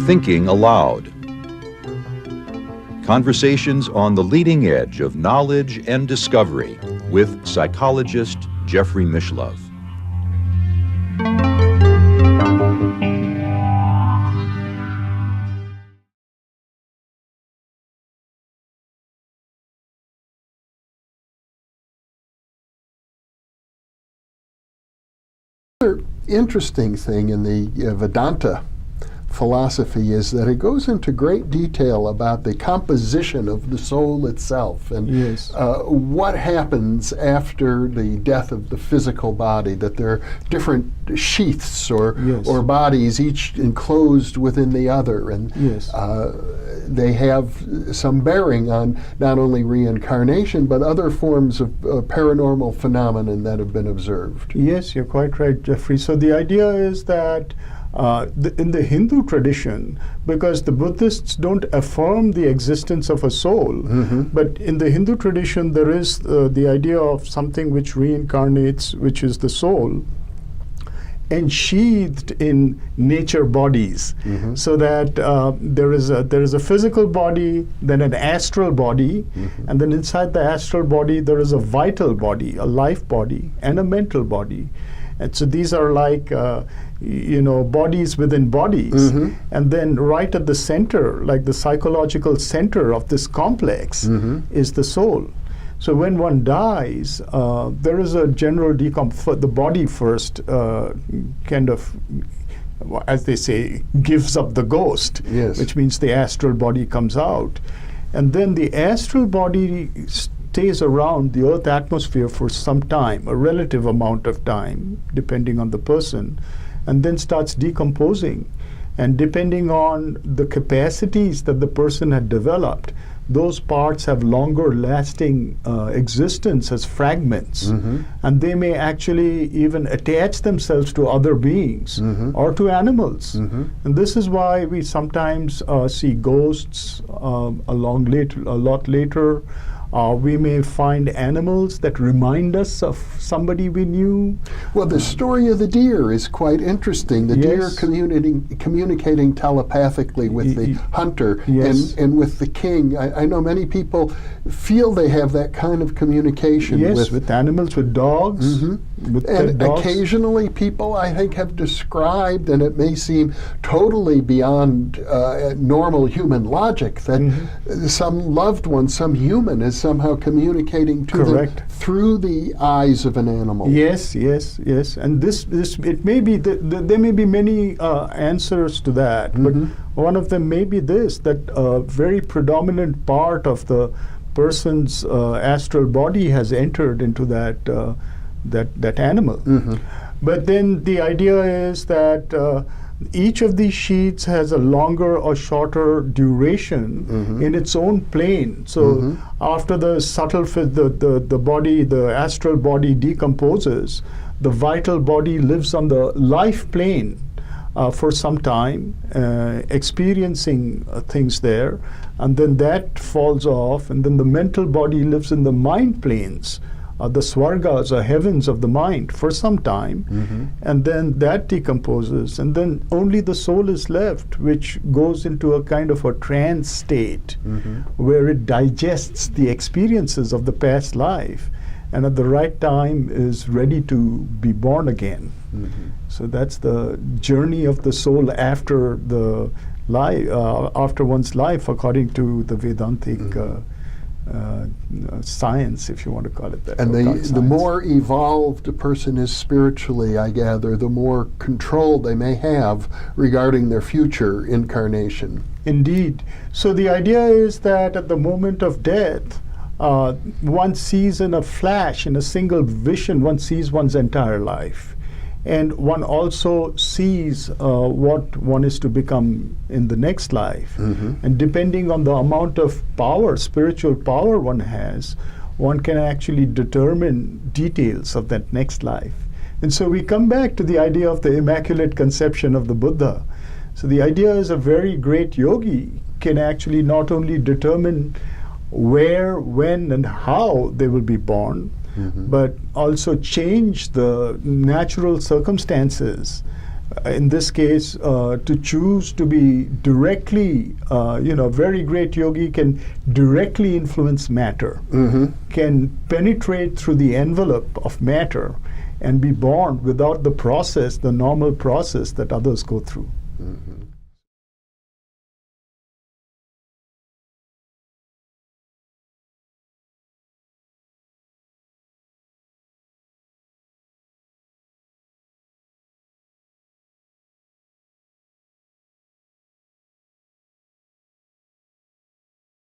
Thinking Aloud. Conversations on the leading edge of knowledge and discovery with psychologist Jeffrey Mishlove. Another interesting thing in the Vedanta philosophy is that it goes into great detail about the composition of the soul itself and what happens after the death of the physical body, that there are different sheaths or bodies, each enclosed within the other, and they have some bearing on not only reincarnation but other forms of paranormal phenomenon that have been observed. Yes, you're quite right, Jeffrey. So the idea is that in the Hindu tradition, because the Buddhists don't affirm the existence of a soul, but in the Hindu tradition there is the idea of something which reincarnates, which is the soul, ensheathed in nature bodies, so that there is a physical body, then an astral body, and then inside the astral body there is a vital body, a life body, and a mental body. And so these are like bodies within bodies, and then right at the center, like the psychological center of this complex, is the soul. So when one dies, there is a general decomposition. The body first kind of, as they say, gives up the ghost, which means the astral body comes out. And then the astral body stays around the Earth atmosphere for some time, a relative amount of time, depending on the person, and then starts decomposing. And depending on the capacities that the person had developed, those parts have longer lasting existence as fragments, and they may actually even attach themselves to other beings or to animals. And this is why we sometimes see ghosts a lot later. We may find animals that remind us of somebody we knew. Well, the story of the deer is quite interesting. The deer communicating telepathically with the hunter and with the king. I know many people feel they have that kind of communication with animals, with dogs. And occasionally people, I think, have described, and it may seem totally beyond normal human logic, that some loved one, some human, is somehow communicating to them through the eyes of an animal. Yes. And this it may be there may be many answers to that, but one of them may be this: that a very predominant part of the person's astral body has entered into that animal. But then the idea is that each of these sheets has a longer or shorter duration in its own plane. So after the subtle, the body, the astral body decomposes, the vital body lives on the life plane for some time, experiencing things there, and then that falls off, and then the mental body lives in the mind planes, the swargas or heavens of the mind for some time, and then that decomposes, and then only the soul is left, which goes into a kind of a trance state where it digests the experiences of the past life, and at the right time is ready to be born again. So that's the journey of the soul after the life, after one's life, according to the Vedantic science, if you want to call it that. And the more evolved a person is spiritually, I gather, the more control they may have regarding their future incarnation. Indeed. So the idea is that at the moment of death, one sees in a flash, in a single vision, one sees one's entire life. And one also sees what one is to become in the next life. And depending on the amount of power, spiritual power one has, one can actually determine details of that next life. And so we come back to the idea of the Immaculate Conception of the Buddha. So the idea is a very great yogi can actually not only determine where, when, and how they will be born, but also change the natural circumstances. In this case, to choose to be directly, very great yogi can directly influence matter, can penetrate through the envelope of matter and be born without the process, the normal process that others go through.